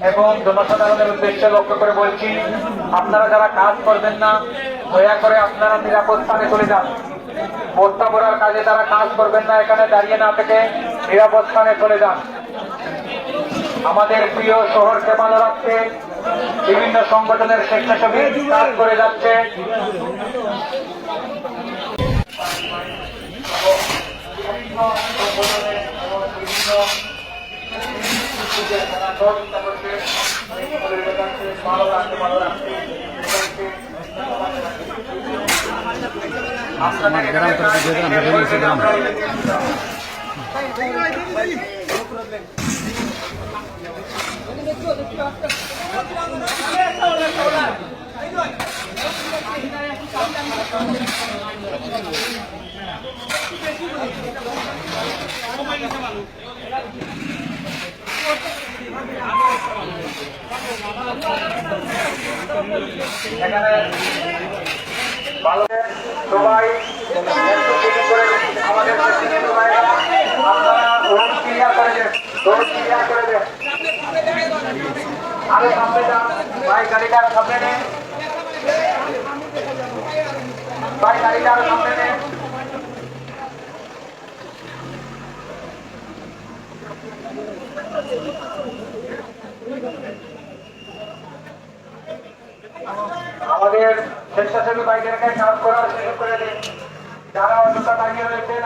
এবং জনসাধারণের উদ্দেশ্যে লক্ষ্য করে বলছি, আপনারা যারা কাজ করবেন না দয়া করে আপনারা নিরাপদ স্থানে চলে যান। বস্তা ভরার কাজে যারা কাজ করবেন না এখানে দাঁড়িয়ে না থেকে নিরাপদ স্থানে চলে যান। আমাদের প্রিয় শহরকে ভালো রাখতে বিভিন্ন সংগঠনের স্বেচ্ছাসেবী কাজ করে যাচ্ছে। এখানে ভালো সবাই আমাদের আপনারা রোড ক্লিয়ার করে দেন, রোড ক্লিয়ার করে দেন। আরো সামনে যান, ভাই গাড়িটা আরো সামনে নেন, ভাই গাড়িটা আরো সামনে নেন। আমাদের স্বেচ্ছাসেবী বাইকের কাজ করার সুযোগ করে দিন। যারা অযথা দাঁড়িয়ে রয়েছেন